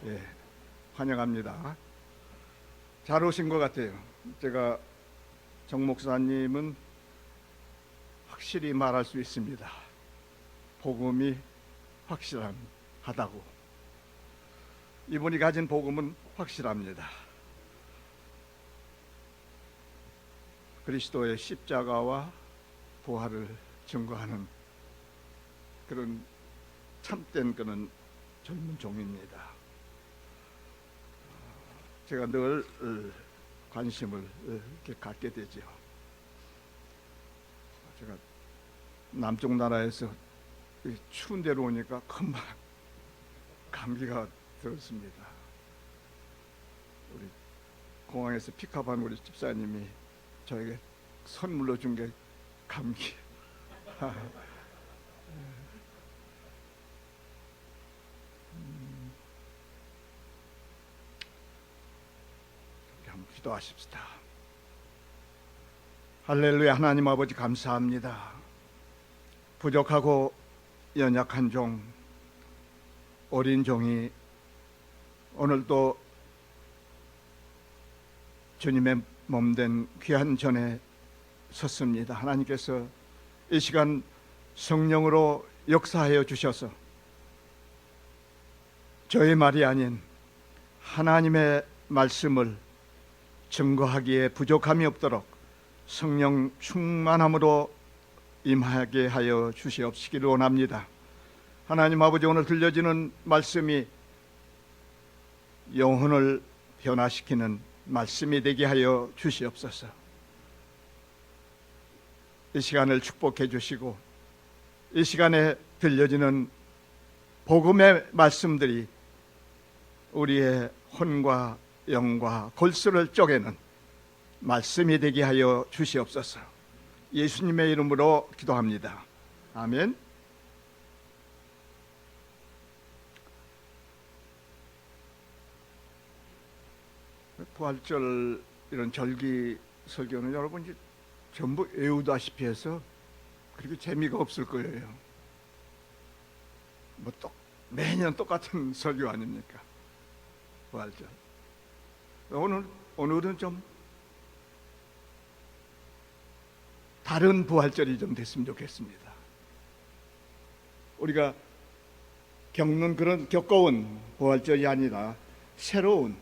예, 환영합니다. 잘 오신 것 같아요. 제가 정 목사님은 확실히 말할 수 있습니다. 복음이 확실하다고. 이분이 가진 복음은 확실합니다. 그리스도의 십자가와 부활을 증거하는 그런 참된 그런 젊은 종입니다. 제가 늘 관심을 이렇게 갖게 되죠. 제가 남쪽 나라에서 추운 데로 오니까 금방 감기가 들었습니다. 우리 공항에서 픽업한 우리 집사님이 저에게 선물로 준 게 감기. 한번 기도하십시다. 할렐루야. 하나님 아버지 감사합니다. 부족하고 연약한 종, 어린 종이 오늘도 주님의 몸된 귀한 전에 섰습니다. 하나님께서 이 시간 성령으로 역사하여 주셔서 저의 말이 아닌 하나님의 말씀을 증거하기에 부족함이 없도록 성령 충만함으로 임하게 하여 주시옵시기를 원합니다. 하나님 아버지, 오늘 들려지는 말씀이 영혼을 변화시키는 말씀이 되게 하여 주시옵소서. 이 시간을 축복해 주시고 이 시간에 들려지는 복음의 말씀들이 우리의 혼과 영과 골수를 쪼개는 말씀이 되게 하여 주시옵소서. 예수님의 이름으로 기도합니다. 아멘. 부활절 이런 절기 설교는 여러분이 전부 외우다시피 해서 그렇게 재미가 없을 거예요. 매년 똑같은 설교 아닙니까? 부활절. 오늘은 좀 다른 부활절이 좀 됐으면 좋겠습니다. 우리가 겪는 그런 겪어온 부활절이 아니라 새로운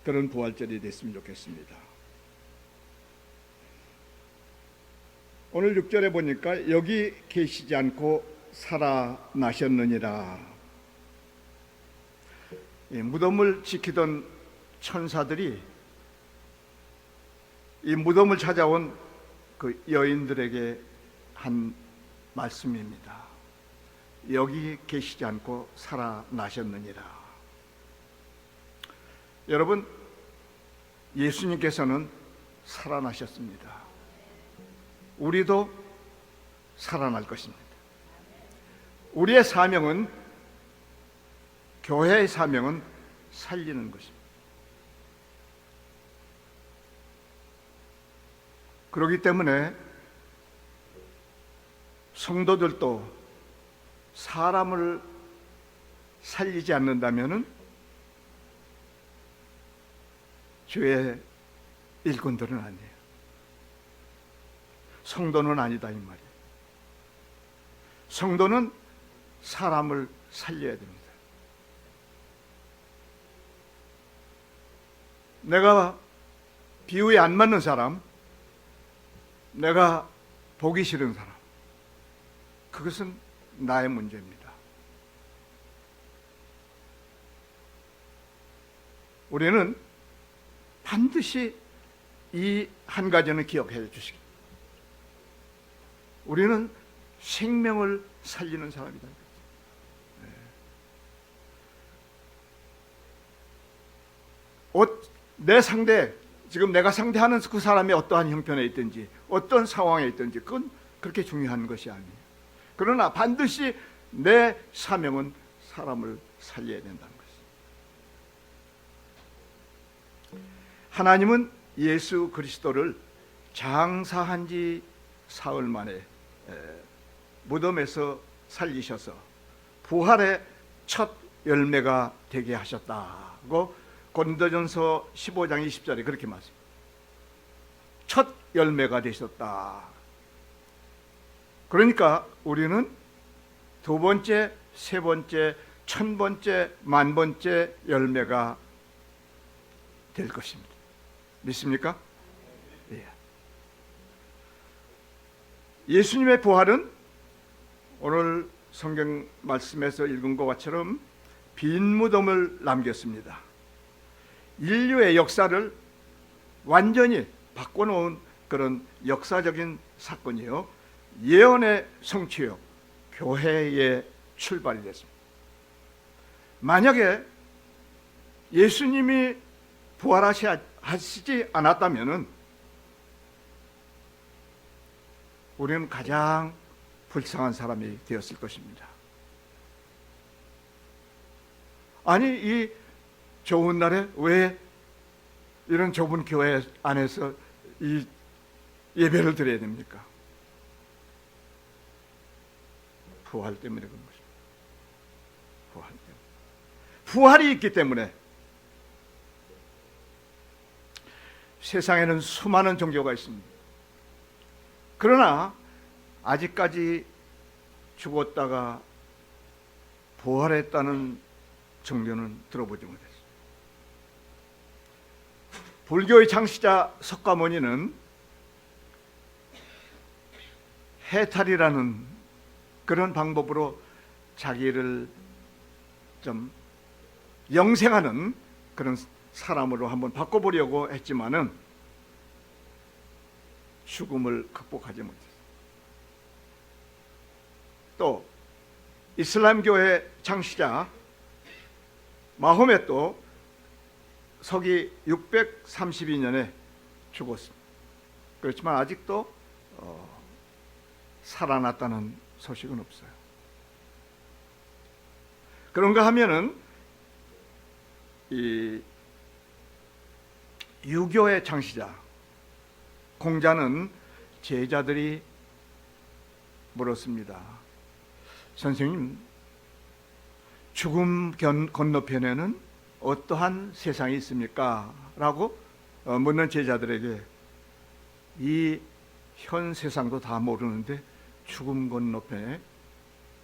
그런 부활절이 됐으면 좋겠습니다. 오늘 6절에 보니까 여기 계시지 않고 살아나셨느니라. 무덤을 지키던 천사들이 이 무덤을 찾아온 그 여인들에게 한 말씀입니다. 여기 계시지 않고 살아나셨느니라. 여러분, 예수님께서는 살아나셨습니다. 우리도 살아날 것입니다. 우리의 사명은, 교회의 사명은 살리는 것입니다. 그렇기 때문에 성도들도 사람을 살리지 않는다면은 주의 일꾼들은 아니에요. 성도는 아니다 이 말이에요. 성도는 사람을 살려야 됩니다. 내가 비유에 안 맞는 사람, 내가 보기 싫은 사람, 그것은 나의 문제입니다. 우리는 반드시 이 한 가지는 기억해 주시기. 우리는 생명을 살리는 사람이다. 내 상대, 지금 내가 상대하는 그 사람이 어떠한 형편에 있든지 어떤 상황에 있든지 그건 그렇게 중요한 것이 아니에요. 그러나 반드시 내 사명은 사람을 살려야 된다는 것입니다. 하나님은 예수 그리스도를 장사한 지 사흘 만에 무덤에서 살리셔서 부활의 첫 열매가 되게 하셨다고 고린도전서 15장 20절에 그렇게 말씀합니다. 첫 열매가 되셨다. 그러니까 우리는 두 번째, 세 번째, 천 번째, 만 번째 열매가 될 것입니다. 믿습니까? 예. 예수님의 부활은 오늘 성경 말씀에서 읽은 것처럼 빈 무덤을 남겼습니다. 인류의 역사를 완전히 바꿔놓은 그런 역사적인 사건이요, 예언의 성취요, 교회의 출발이 됐습니다. 만약에 예수님이 부활하시지 않았다면 우리는 가장 불쌍한 사람이 되었을 것입니다. 아니, 이 좋은 날에 왜 이런 좁은 교회 안에서 이 예배를 드려야 됩니까? 부활 때문에 그런 것입니다. 부활 때문에. 부활이 있기 때문에 세상에는 수많은 종교가 있습니다. 그러나 아직까지 죽었다가 부활했다는 종교는 들어보지 못했습니다. 불교의 창시자 석가모니는 해탈이라는 그런 방법으로 자기를 좀 영생하는 그런 사람으로 한번 바꿔보려고 했지만은 죽음을 극복하지 못했어요. 또 이슬람교의 창시자 마호멧도 서기 632년에 죽었습니다. 그렇지만 아직도 살아났다는 소식은 없어요. 그런가 하면은 이 유교의 창시자 공자는 제자들이 물었습니다. 선생님, 죽음 건너편에는 어떠한 세상이 있습니까? 라고 묻는 제자들에게 이 현 세상도 다 모르는데 죽음 건너편에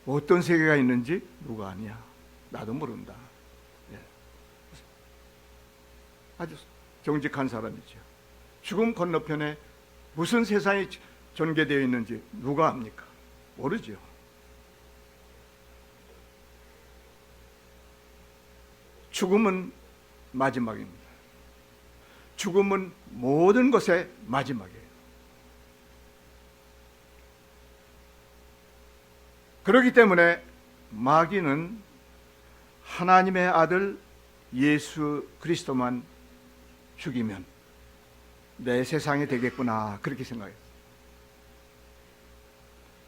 어떤 세계가 있는지 누가 아냐? 나도 모른다. 예. 아주 정직한 사람이죠. 죽음 건너편에 무슨 세상이 전개되어 있는지 누가 압니까? 모르죠. 죽음은 마지막입니다. 죽음은 모든 것의 마지막이에요. 그렇기 때문에 마귀는 하나님의 아들 예수 그리스도만 죽이면 내 세상이 되겠구나, 그렇게 생각했어요.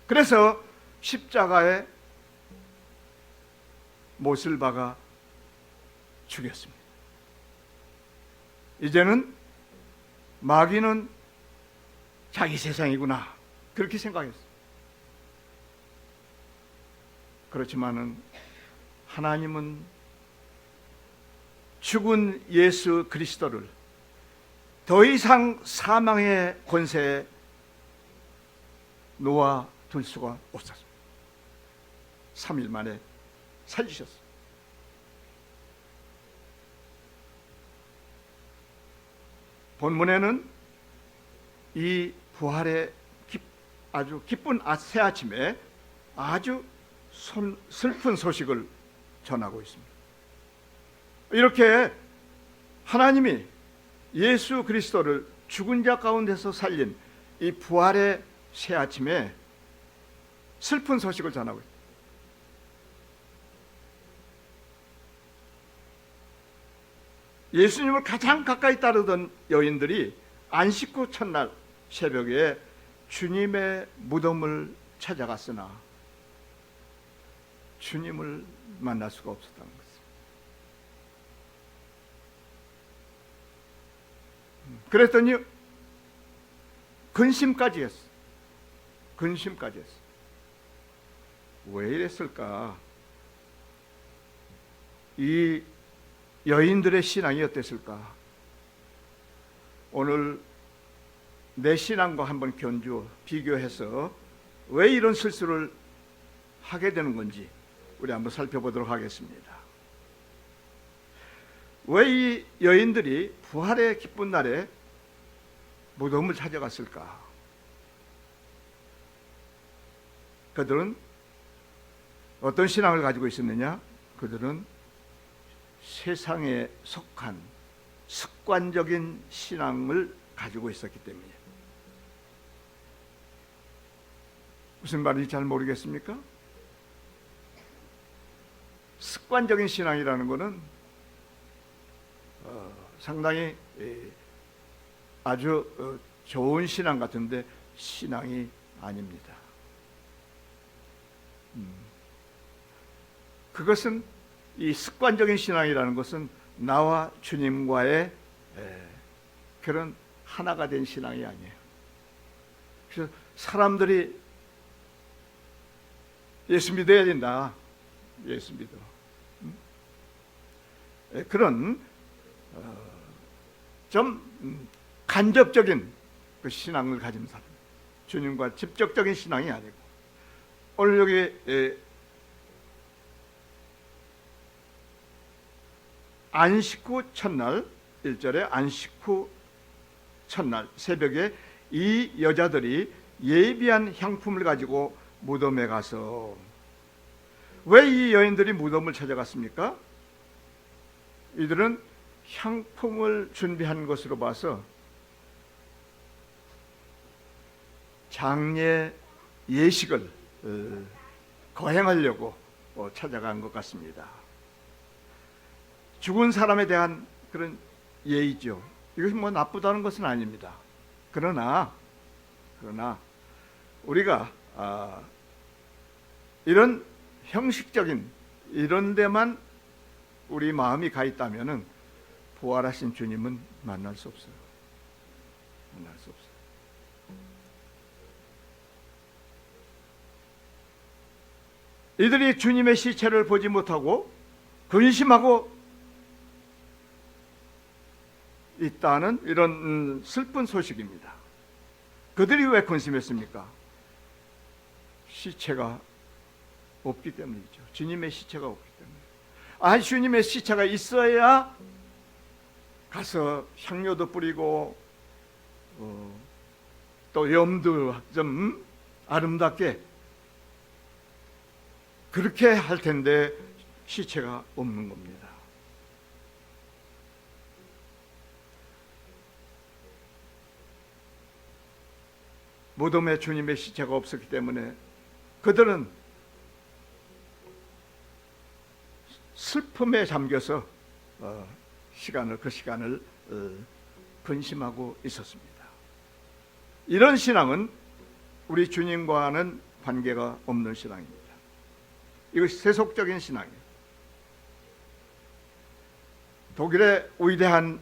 그래서 십자가에 못을 박아 죽였습니다. 이제는 마귀는 자기 세상이구나, 그렇게 생각했어요. 그렇지만은 하나님은 죽은 예수 그리스도를 더 이상 사망의 권세에 놓아둘 수가 없었습니다. 3일 만에 살리셨습니다. 본문에는 이 부활의 아주 기쁜 새 아침에 아주 슬픈 소식을 전하고 있습니다. 이렇게 하나님이 예수 그리스도를 죽은 자 가운데서 살린 이 부활의 새 아침에 슬픈 소식을 전하고 있습니다. 예수님을 가장 가까이 따르던 여인들이 안식 후 첫날 새벽에 주님의 무덤을 찾아갔으나 주님을 만날 수가 없었다는 것입니다. 그랬더니 근심까지 했어. 근심까지 했어. 왜 이랬을까? 이 여인들의 신앙이 어땠을까? 오늘 내 신앙과 한번 비교해서 왜 이런 실수를 하게 되는 건지 우리 한번 살펴보도록 하겠습니다. 왜 이 여인들이 부활의 기쁜 날에 무덤을 찾아갔을까? 그들은 어떤 신앙을 가지고 있었느냐? 그들은 세상에 속한 습관적인 신앙을 가지고 있었기 때문이에요. 무슨 말인지 잘 모르겠습니까? 습관적인 신앙이라는 것은 상당히 아주 좋은 신앙 같은데 신앙이 아닙니다. 그것은 이 습관적인 신앙이라는 것은 나와 주님과의 그런 하나가 된 신앙이 아니에요. 그래서 사람들이 예수 믿어야 된다, 예수 믿어, 그런 좀 간접적인 그 신앙을 가진 사람, 주님과 직접적인 신앙이 아니고, 오늘 여기 안식 후 첫날 1절에 안식 후 첫날 새벽에 이 여자들이 예비한 향품을 가지고 무덤에 가서, 왜 이 여인들이 무덤을 찾아갔습니까? 이들은 향품을 준비한 것으로 봐서 장례 예식을 거행하려고 찾아간 것 같습니다. 죽은 사람에 대한 그런 예의죠. 이것이 뭐 나쁘다는 것은 아닙니다. 그러나 우리가 이런 형식적인 이런 데만 우리 마음이 가 있다면은 부활하신 주님은 만날 수 없어요. 만날 수 없어요. 이들이 주님의 시체를 보지 못하고 근심하고 있다는 이런 슬픈 소식입니다. 그들이 왜 근심했습니까? 시체가 없기 때문이죠. 주님의 시체가 없기 때문에. 주님의 시체가 있어야 가서 향료도 뿌리고 또 염도 좀 아름답게 그렇게 할 텐데 시체가 없는 겁니다. 무덤에 주님의 시체가 없었기 때문에 그들은 슬픔에 잠겨서 그 시간을 근심하고 있었습니다. 이런 신앙은 우리 주님과는 관계가 없는 신앙입니다. 이것이 세속적인 신앙이에요. 독일의 위대한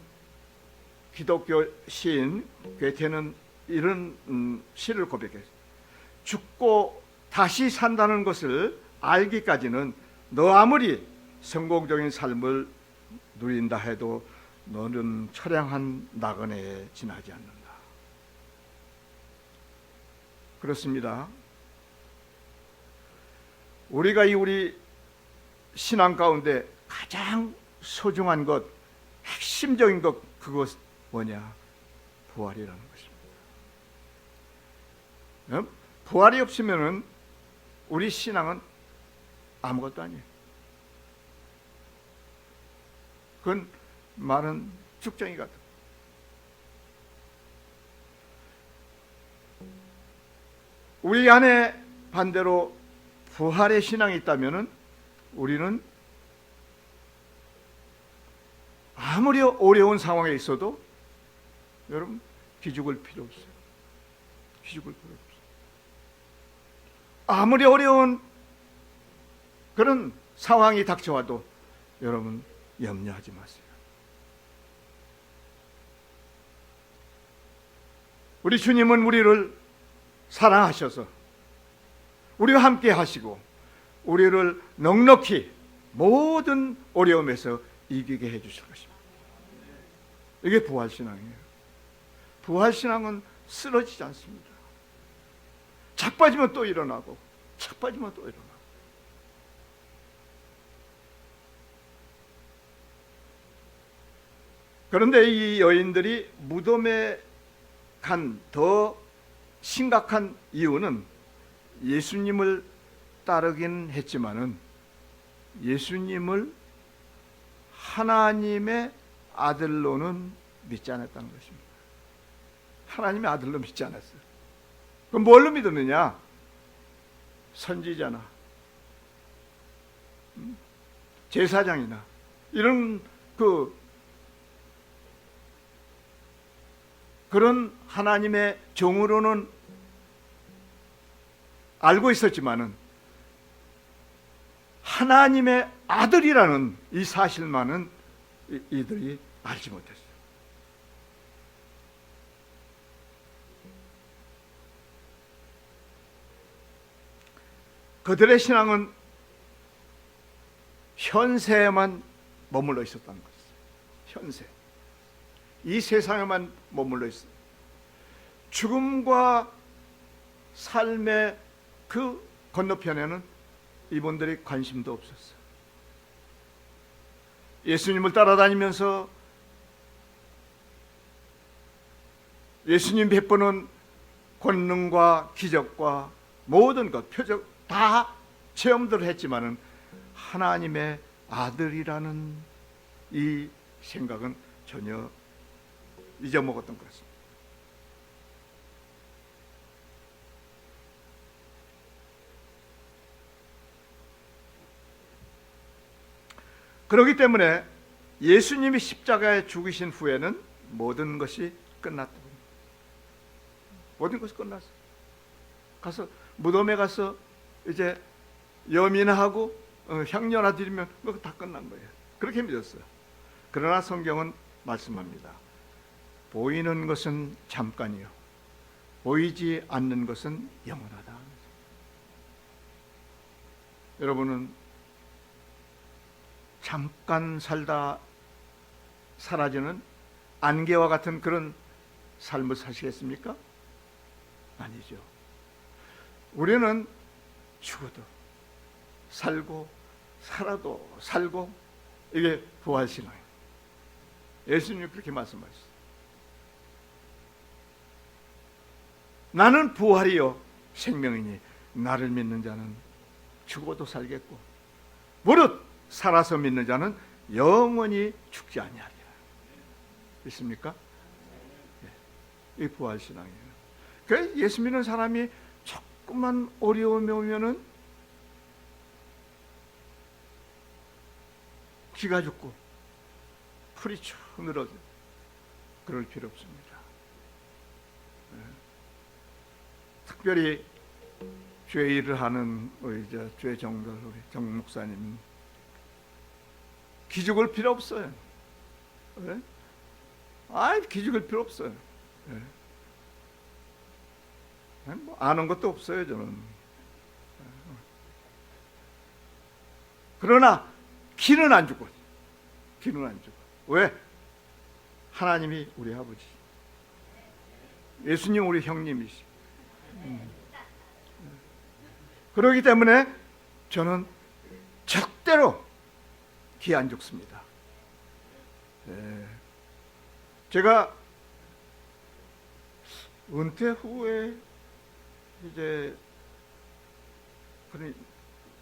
기독교 시인 괴테는 이런 시를 고백했어요. 죽고 다시 산다는 것을 알기까지는 너 아무리 성공적인 삶을 누린다 해도 너는 처량한 나그네에 지나지 않는다. 그렇습니다. 우리가 우리 신앙 가운데 가장 소중한 것, 핵심적인 것, 그것 뭐냐? 부활이라는 것입니다. 부활이 없으면은 우리 신앙은 아무것도 아니에요. 그건 말은 죽정이 같아. 우리 안에 반대로 부활의 신앙이 있다면은 우리는 아무리 어려운 상황에 있어도 여러분 기죽을 필요 없어요. 기죽을 필요 없어요. 아무리 어려운 그런 상황이 닥쳐와도 여러분 염려하지 마세요. 우리 주님은 우리를 사랑하셔서 우리와 함께 하시고 우리를 넉넉히 모든 어려움에서 이기게 해주실 것입니다. 이게 부활신앙이에요. 부활신앙은 쓰러지지 않습니다. 자빠지면 또 일어나고, 자빠지면 또 일어나고. 그런데 이 여인들이 무덤에 간 더 심각한 이유는 예수님을 따르긴 했지만은 예수님을 하나님의 아들로는 믿지 않았다는 것입니다. 하나님의 아들로 믿지 않았어요. 그럼 뭘로 믿었느냐? 선지자나 제사장이나 이런 그런 하나님의 종으로는 알고 있었지만은 하나님의 아들이라는 이 사실만은 이들이 알지 못했어요. 그들의 신앙은 현세에만 머물러 있었다는 것이죠. 현세. 이 세상에만 머물러 있어요. 죽음과 삶의 그 건너편에는 이분들이 관심도 없었어요. 예수님을 따라다니면서 예수님 베푸는 권능과 기적과 모든 것, 표적 다 체험들 했지만은 하나님의 아들이라는 이 생각은 전혀 잊어먹었던 것 같습니다. 그렇기 때문에 예수님이 십자가에 죽으신 후에는 모든 것이 끝났다. 모든 것이 끝났어. 가서 무덤에 가서 이제 여민하고 향료나 드리면 그거 다 끝난 거예요. 그렇게 믿었어요. 그러나 성경은 말씀합니다. 보이는 것은 잠깐이요, 보이지 않는 것은 영원하다. 여러분은 잠깐 살다 사라지는 안개와 같은 그런 삶을 사시겠습니까? 아니죠. 우리는 죽어도 살고 살아도 살고, 이게 부활신앙이에요. 예수님이 그렇게 말씀하셨어요. 나는 부활이요 생명이니 나를 믿는 자는 죽어도 살겠고 무릇 살아서 믿는 자는 영원히 죽지 아니하리라. 있습니까? 이 부활신앙이에요. 그래서 예수 믿는 사람이 조금만 어려움이 오면은 기가 죽고 풀이 쭉 늘어져. 그럴 필요 없습니다. 특별히 죄 일을 하는 우리 죄 정들, 우리 정 목사님 기죽을 필요 없어요. 네? 기죽을 필요 없어요. 네. 뭐 아는 것도 없어요, 저는. 그러나 기는 안 죽어. 기는 안 죽어. 왜? 하나님이 우리 아버지, 예수님 우리 형님이시. 그렇기 때문에 저는 절대로 기 안 죽습니다. 제가 은퇴 후에 이제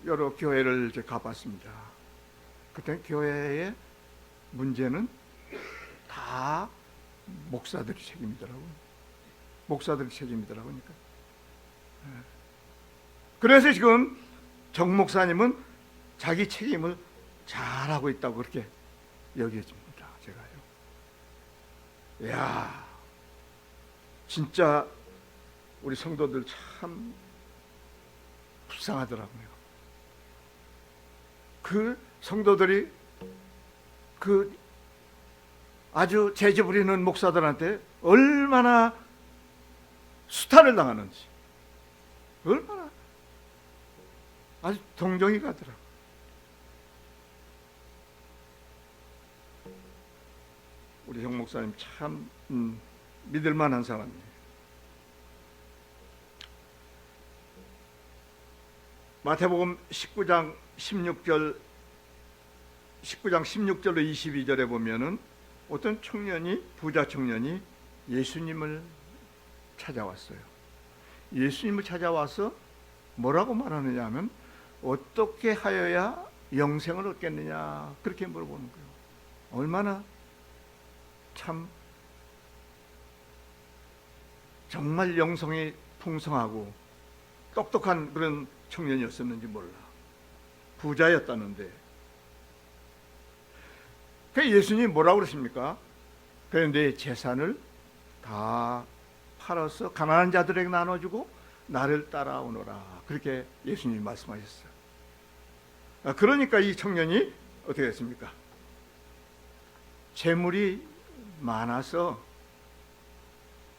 여러 교회를 이제 가봤습니다. 그때 교회의 문제는 다 목사들이 책임이더라고요. 목사들이 책임이더라고요. 그래서 지금 정 목사님은 자기 책임을 잘하고 있다고 그렇게 여겨집니다. 제가요. 이야, 진짜 우리 성도들 참 불쌍하더라고요. 그 성도들이 그 아주 재지 부리는 목사들한테 얼마나 수탈을 당하는지, 얼마나 아주 동정이 가더라고요. 우리 정 목사님 참 믿을 만한 사람이에요. 마태복음 19장 16절로 22절에 보면은 어떤 청년이, 부자 청년이 예수님을 찾아왔어요. 예수님을 찾아와서 뭐라고 말하느냐 하면 어떻게 하여야 영생을 얻겠느냐 그렇게 물어보는 거예요. 얼마나 참 정말 영성이 풍성하고 똑똑한 그런 청년이었었는지 몰라. 부자였다는데. 그 예수님이 뭐라고 그러십니까? 그런데 재산을 다 팔아서 가난한 자들에게 나눠주고 나를 따라오너라. 그렇게 예수님이 말씀하셨어요. 그러니까 이 청년이 어떻게 했습니까? 재물이 많아서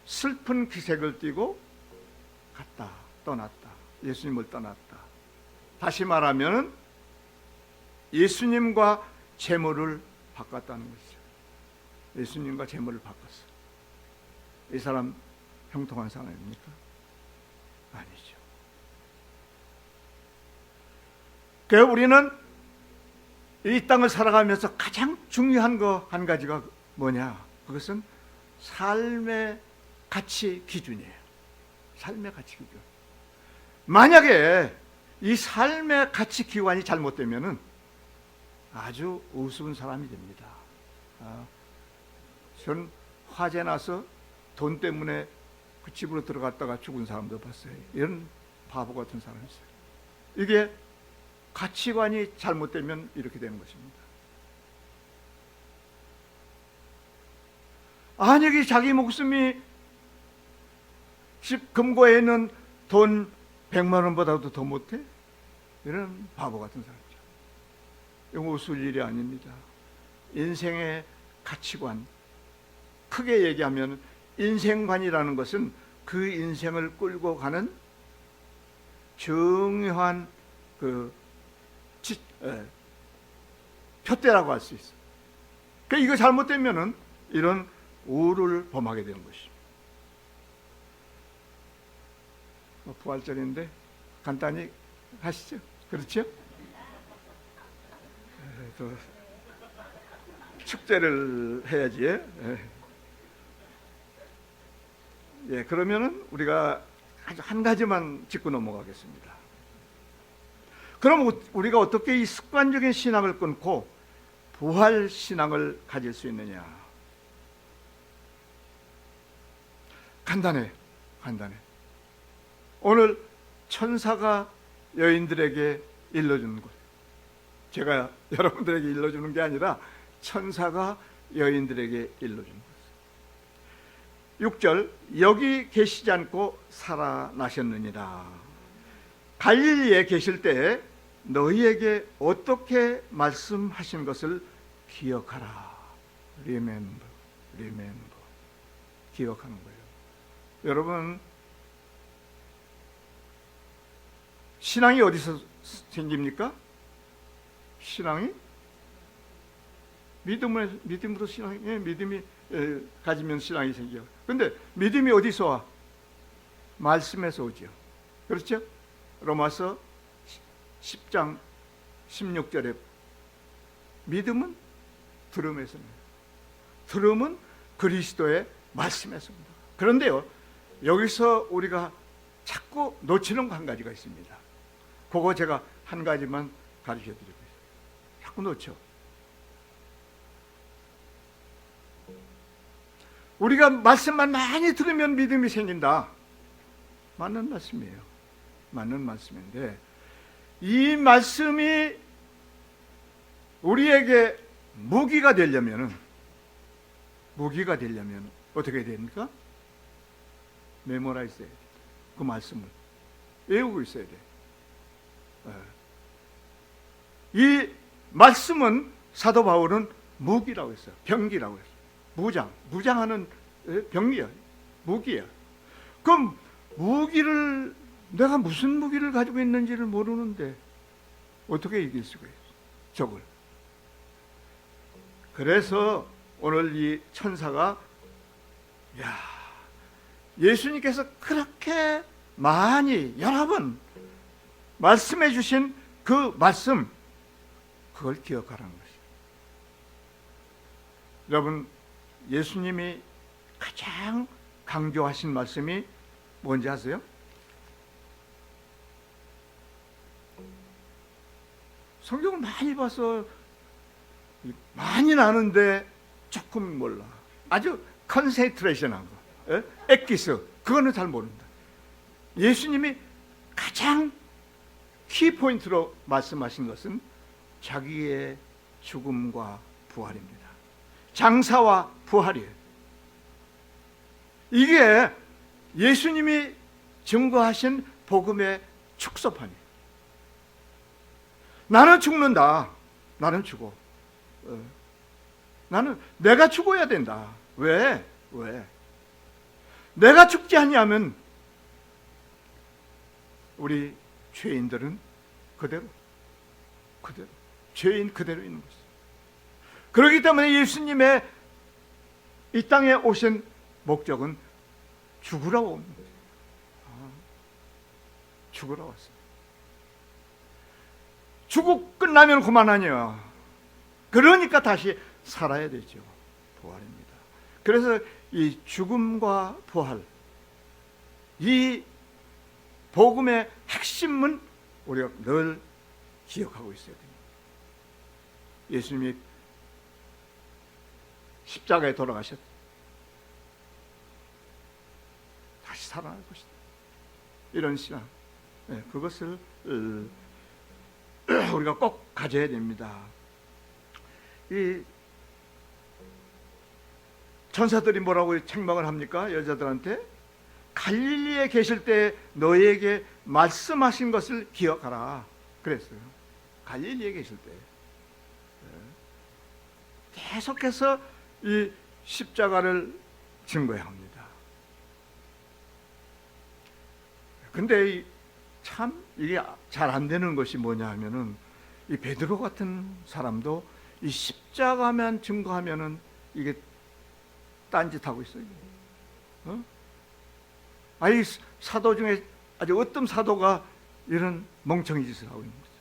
슬픈 기색을 띠고 갔다, 떠났다. 예수님을 떠났다. 다시 말하면 예수님과 재물을 바꿨다는 것이죠. 예수님과 재물을 바꿨어. 이 사람 형통한 사람입니까? 아니죠. 그래서 우리는 이 땅을 살아가면서 가장 중요한 거 한 가지가 뭐냐? 그것은 삶의 가치 기준이에요. 삶의 가치 기준. 만약에 이 삶의 가치 기관이 잘못되면은 아주 우스운 사람이 됩니다. 전 화재 나서 돈 때문에 그 집으로 들어갔다가 죽은 사람도 봤어요. 이런 바보 같은 사람이 있어요. 이게 가치관이 잘못되면 이렇게 되는 것입니다. 만약에 자기 목숨이 집 금고에 있는 돈 100만 원보다도 더 못해? 이런 바보 같은 사람이죠. 이거 웃을 일이 아닙니다. 인생의 가치관, 크게 얘기하면 인생관이라는 것은 그 인생을 끌고 가는 중요한 표대라고 할 수 있어요. 그러니까 이거 잘못되면은 이런 우를 범하게 되는 것입니다. 부활절인데 간단히 하시죠. 그렇죠? 또 축제를 해야지. 예, 그러면은 우리가 아주 한 가지만 짚고 넘어가겠습니다. 그럼 우리가 어떻게 이 습관적인 신앙을 끊고 부활 신앙을 가질 수 있느냐? 간단해. 오늘 천사가 여인들에게 일러주는 것. 제가 여러분들에게 일러주는 게 아니라 천사가 여인들에게 일러주는 것. 6절, 여기 계시지 않고 살아나셨느니라. 갈릴리에 계실 때 너희에게 어떻게 말씀하신 것을 기억하라. Remember. 기억하는 거예요. 여러분, 신앙이 어디서 생깁니까? 신앙이 믿음으로 신앙이, 믿음이 가지면 신앙이 생겨요. 그런데 믿음이 어디서 와? 말씀에서 오죠. 그렇죠? 로마서 10장 16절에 믿음은 들음에서 나요. 들음은 그리스도의 말씀에서 옵니다. 그런데요, 여기서 우리가 자꾸 놓치는 거 한 가지가 있습니다. 그거 제가 한 가지만 가르쳐 드리고 있어요. 자꾸 놓쳐. 우리가 말씀만 많이 들으면 믿음이 생긴다. 맞는 말씀이에요. 맞는 말씀인데 이 말씀이 우리에게 무기가 되려면 어떻게 됩니까? 메모라이즈 해야 돼. 그 말씀을 외우고 있어야 돼. 이 말씀은 사도 바울은 무기라고 했어요. 병기라고 했어요. 무장하는 병기야. 무기야. 그럼 무기를 내가 무슨 무기를 가지고 있는지를 모르는데 어떻게 이길 수가 있어? 적을. 그래서 오늘 이 천사가 야, 예수님께서 그렇게 많이 여러 번 말씀해 주신 그 말씀, 그걸 기억하라는 것이에요. 여러분, 예수님이 가장 강조하신 말씀이 뭔지 아세요? 성경을 많이 봐서 많이 나는데 조금 몰라. 아주 컨센트레이션한 거, 엑기스, 그거는 잘 모른다. 예수님이 가장 키포인트로 말씀하신 것은 자기의 죽음과 부활입니다. 장사와 부활이에요. 이게 예수님이 증거하신 복음의 축소판이에요. 나는 죽는다. 나는 죽어. 나는 내가 죽어야 된다. 왜? 내가 죽지 않냐면 우리 죄인들은 그대로 죄인 그대로 있는 것이죠. 그렇기 때문에 예수님의 이 땅에 오신 목적은 죽으러 온 거예요. 죽으러 왔어요. 죽고 끝나면 그만하냐. 그러니까 다시 살아야 되죠. 부활입니다. 그래서 이 죽음과 부활, 이 복음의 핵심은 우리가 늘 기억하고 있어야 됩니다. 예수님이 십자가에 돌아가셨다. 다시 살아날 것이다. 이런 신앙, 그것을 우리가 꼭 가져야 됩니다. 이 천사들이 뭐라고 책망을 합니까? 여자들한테 갈릴리에 계실 때 너에게 말씀하신 것을 기억하라 그랬어요. 갈릴리에 계실 때 계속해서 이 십자가를 증거해야 합니다. 근데 참 이게 잘 안 되는 것이 뭐냐 하면은 이 베드로 같은 사람도 이 십자가만 증거하면은 이게 딴짓하고 있어요. 아니 사도 중에 아주 어떤 사도가 이런 멍청이 짓을 하고 있는 거죠.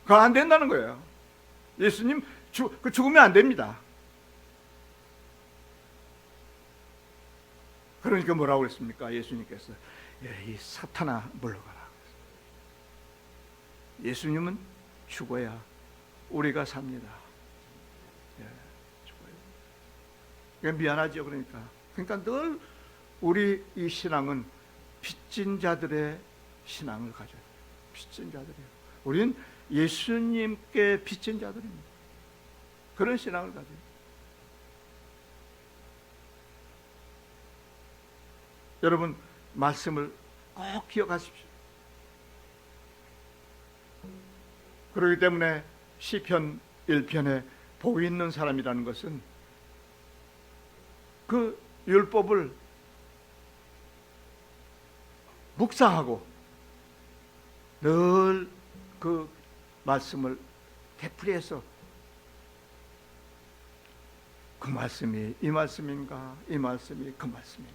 그거 안 된다는 거예요. 예수님 죽으면 안 됩니다. 그러니까 뭐라고 그랬습니까? 예수님께서 이 사탄아 물러가라. 예수님은 죽어야 우리가 삽니다. 죽어야. 미안하죠. 그러니까 늘 우리 이 신앙은 빚진 자들의 신앙을 가져야 돼요. 빚진 자들이에요. 우리는 예수님께 빚진 자들입니다. 그런 신앙을 가져야 돼요. 여러분, 말씀을 꼭 기억하십시오. 그렇기 때문에 시편 1편에 복 있는 사람이라는 것은 그 율법을 묵상하고 늘 그 말씀을 되풀이해서 그 말씀이 이 말씀인가, 이 말씀이 그 말씀인가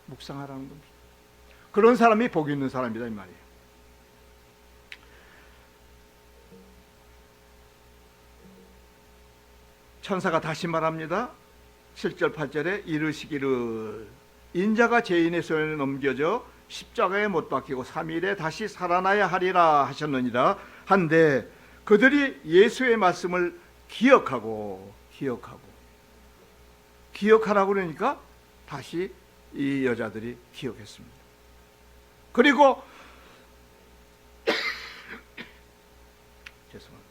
묵상하라는 겁니다. 그런 사람이 복 있는 사람이다 이 말이에요. 천사가 다시 말합니다. 7절 8절에 이르시기를 인자가 죄인의 손에 넘겨져 십자가에 못 박히고 3일에 다시 살아나야 하리라 하셨느니라 한데 그들이 예수의 말씀을 기억하라고 그러니까 다시 이 여자들이 기억했습니다. 그리고 죄송합니다.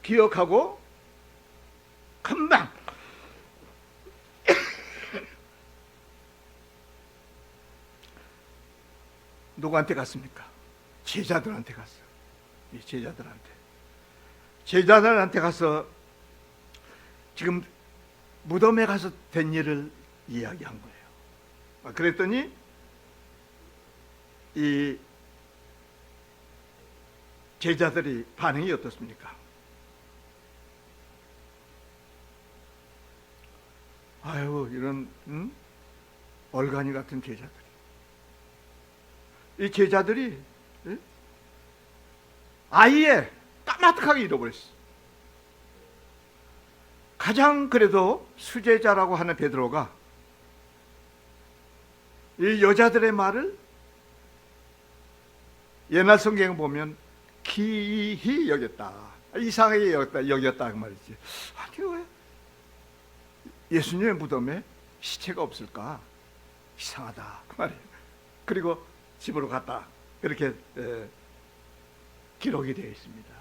기억하고 금방 누구한테 갔습니까? 제자들한테 갔어요. 이 제자들한테 가서 지금 무덤에 가서 된 일을 이야기한 거예요. 그랬더니 이 제자들이 반응이 어떻습니까? 아유, 이런 얼간이 같은 제자들. 이 제자들이 아예 까마득하게 잃어버렸어. 가장 그래도 수제자라고 하는 베드로가 이 여자들의 말을 옛날 성경에 보면 기이히 여겼다, 이상하게 여겼다 그 말이지. 아니 왜 예수님의 무덤에 시체가 없을까? 이상하다 그 말이에요. 그리고 집으로 갔다, 이렇게 기록이 되어 있습니다.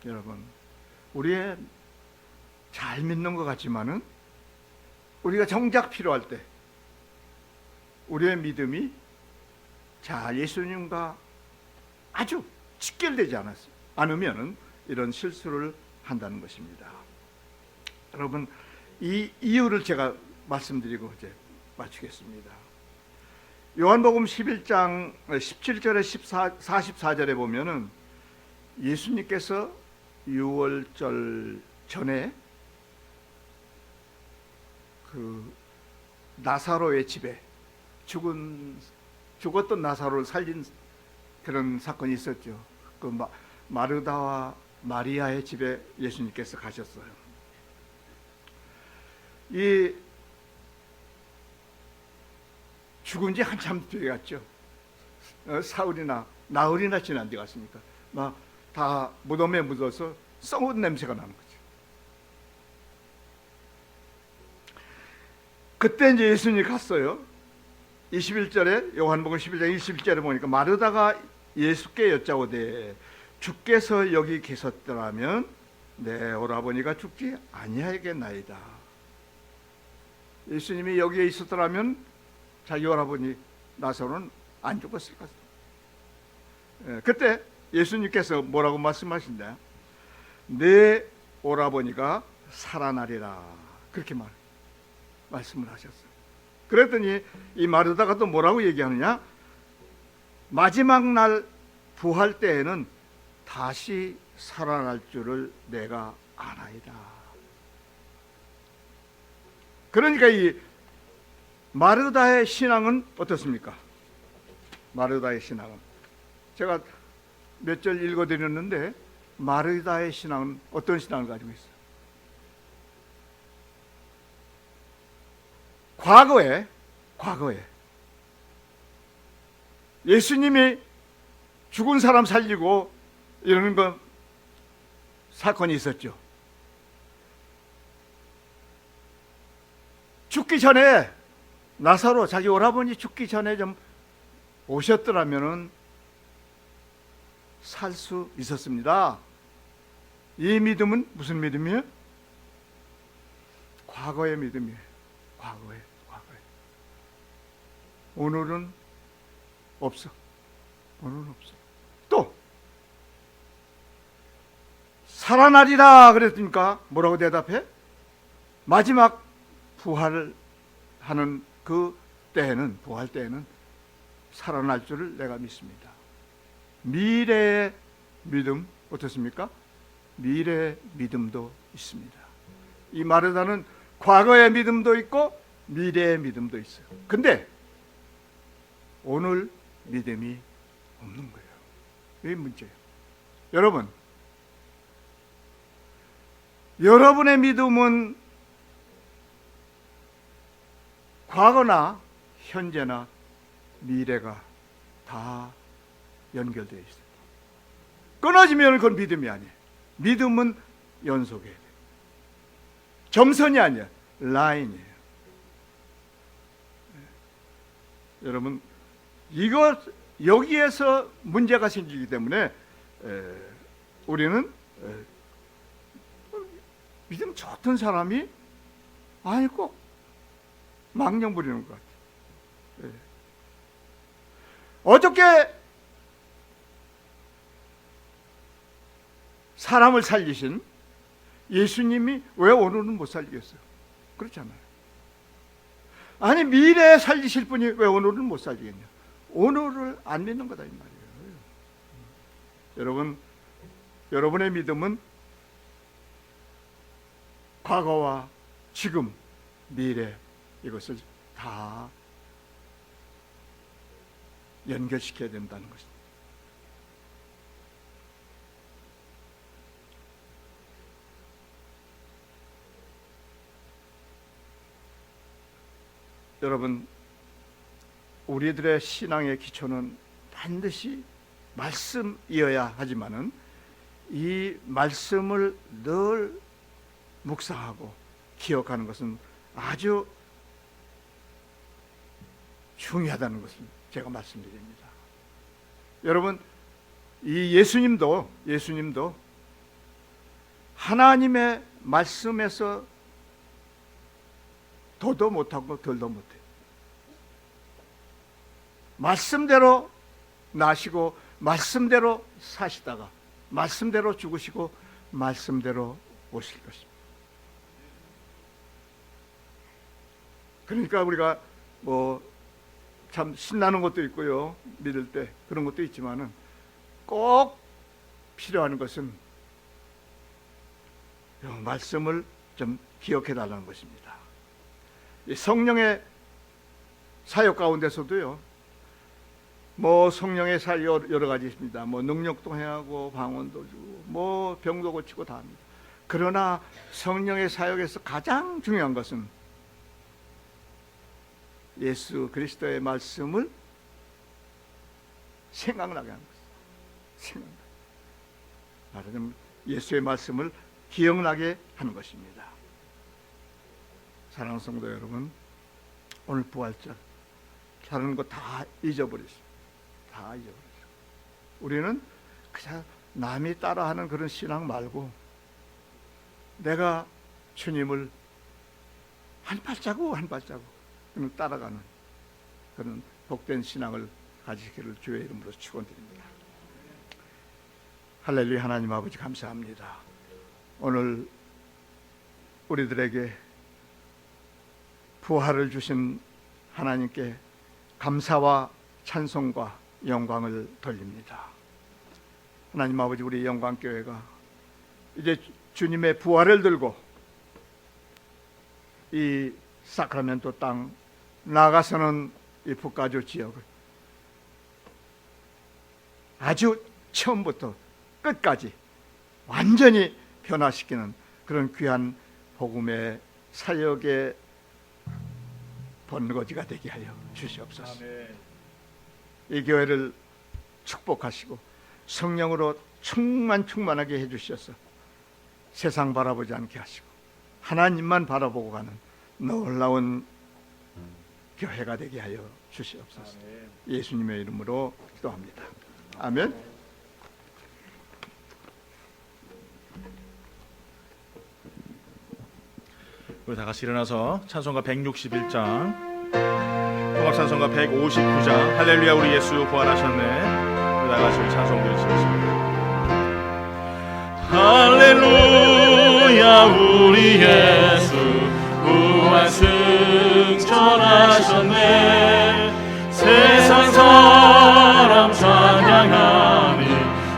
여러분, 우리의 잘 믿는 것 같지만은 우리가 정작 필요할 때 우리의 믿음이 예수님과 아주 직결되지 않으면 이런 실수를 한다는 것입니다. 여러분, 이 이유를 제가 말씀드리고 이제 마치겠습니다. 요한복음 11장 17절에 44절에 보면은 예수님께서 유월절 전에 그 나사로의 집에 죽었던 나사로를 살린 그런 사건이 있었죠. 그 마르다와 마리아의 집에 예수님께서 가셨어요. 이 죽은 지 한참 뒤에 갔죠. 사흘이나 나흘이나 지난 뒤 갔으니까 막 다 무덤에 묻어서 썩은 냄새가 나는 거죠. 그때 이제 예수님이 갔어요. 21절에 요한복음 11장 21절에 보니까 마르다가 예수께 여짜오되 주께서 여기 계셨더라면 내 오라버니가 죽지 아니하겠나이다. 예수님이 여기에 있었더라면 자기 오라버니 나사로는 안 죽었을 것이다. 그때 예수님께서 뭐라고 말씀하신다? 내 오라버니가 살아나리라, 그렇게 말씀을 하셨어요. 그랬더니 이 마르다가 또 뭐라고 얘기하느냐? 마지막 날 부활 때에는 다시 살아날 줄을 내가 아나이다. 그러니까 이 마르다의 신앙은 어떻습니까? 마르다의 신앙은 제가 몇 절 읽어드렸는데 마르다의 신앙은 어떤 신앙을 가지고 있어요? 과거에 예수님이 죽은 사람 살리고 이러는 건 사건이 있었죠. 죽기 전에 나사로 자기 오라버니 죽기 전에 좀 오셨더라면은 살 수 있었습니다. 이 믿음은 무슨 믿음이에요? 과거의 믿음이에요. 과거에. 오늘은 없어. 오늘은 없어. 또 살아나리라 그랬으니까 뭐라고 대답해? 마지막 부활을 하는 그 때에는, 부활 때에는 살아날 줄을 내가 믿습니다. 미래의 믿음 어떻습니까? 미래의 믿음도 있습니다. 이 마르다는 과거의 믿음도 있고 미래의 믿음도 있어요. 근데 오늘 믿음이 없는 거예요. 이게 문제예요. 여러분, 여러분의 믿음은 과거나 현재나 미래가 다 연결되어 있어요. 끊어지면 그건 믿음이 아니에요. 믿음은 연속해야 돼요. 점선이 아니에요. 라인이에요. 여러분, 여기에서 문제가 생기기 때문에 우리는 믿음 좋던 사람이 아니 꼭 망령 부리는 것 같아요. 어저께 사람을 살리신 예수님이 왜 오늘은 못 살리겠어요? 그렇잖아요. 아니 미래에 살리실 분이 왜 오늘은 못 살리겠냐? 오늘을 안 믿는 거다 이 말이에요. 여러분, 여러분의 믿음은 과거와 지금 미래, 이것을 다 연결시켜야 된다는 것입니다. 여러분, 우리들의 신앙의 기초는 반드시 말씀이어야 하지만은 이 말씀을 늘 묵상하고 기억하는 것은 아주 중요하다는 것을 제가 말씀드립니다. 여러분, 이 예수님도 하나님의 말씀에서 더도 못하고 덜도 못해요. 말씀대로 나시고 말씀대로 사시다가 말씀대로 죽으시고 말씀대로 오실 것입니다. 그러니까 우리가 참 신나는 것도 있고요, 믿을 때 그런 것도 있지만은 꼭 필요한 것은 말씀을 좀 기억해 달라는 것입니다. 이 성령의 사역 가운데서도요, 성령의 사역 여러 가지 있습니다. 능력도 행하고 방언도 주고 병도 고치고 다 합니다. 그러나 성령의 사역에서 가장 중요한 것은 예수 그리스도의 말씀을 생각나게 하는 것입니다. 말하자면 예수의 말씀을 기억나게 하는 것입니다. 사랑하는 성도 여러분, 오늘 부활절 다른 거 다 잊어버리십시오. 다 잊어버리십시오. 우리는 그냥 남이 따라하는 그런 신앙 말고 내가 주님을 한 발자국 한 발자국 따라가는 그런 복된 신앙을 가지기를 주의 이름으로 축원드립니다. 할렐루야. 하나님 아버지 감사합니다. 오늘 우리들에게 부활을 주신 하나님께 감사와 찬송과 영광을 돌립니다. 하나님 아버지, 우리 영광교회가 이제 주님의 부활을 들고 이 사크라멘토 땅 나가서는 이 북가주 지역을 아주 처음부터 끝까지 완전히 변화시키는 그런 귀한 복음의 사역의 번거지가 되게 하여 주시옵소서. 아멘. 이 교회를 축복하시고 성령으로 충만하게 해주셔서 세상 바라보지 않게 하시고 하나님만 바라보고 가는 놀라운 교회가 되게 하여 주시옵소서. 예수님의 이름으로 기도합니다. 아멘. 우리 다 같이 일어나서 찬송가 161장, 통합찬송가 159장, 할렐루야 우리 예수 부활하셨네, 우리 다 같이 찬송 드리시겠습니다. 할렐루야 우리 예수 부활 승천하셨네, 세상 사람 찬양하니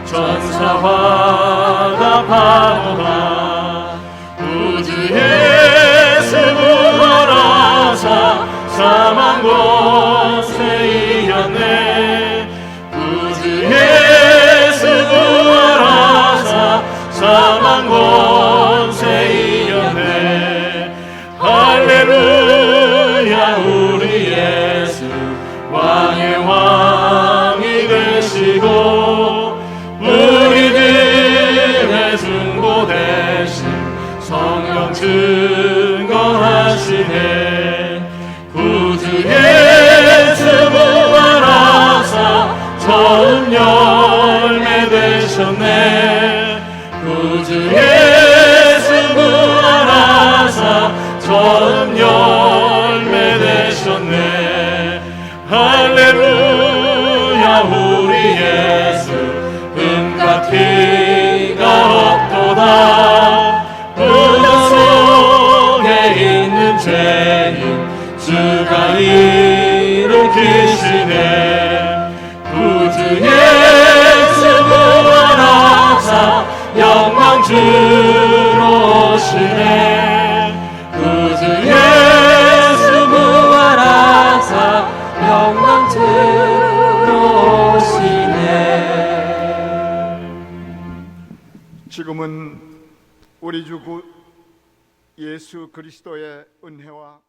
천사와 다 파도다, 우주의 부활하사 사망 권세 이겼네, 우주의 부활하사 사망 권세 이겼네, 할렐루야 우리 예수 왕의 왕이 되시고 우리들의 중보 대신 성령 증거하시네, 구주 예수 부활하사 처음 열매 되셨네, 구주 예수 부활하사 처음 열매 되셨네, 할렐루야 우리 예수 은과 피가 없도다, 있는 죄인 주가 일으키시네, 구주 예수 부활하사 영광 주로 오시네, 구주 예수 지금은 우리 주 예수 그리스도의 은혜와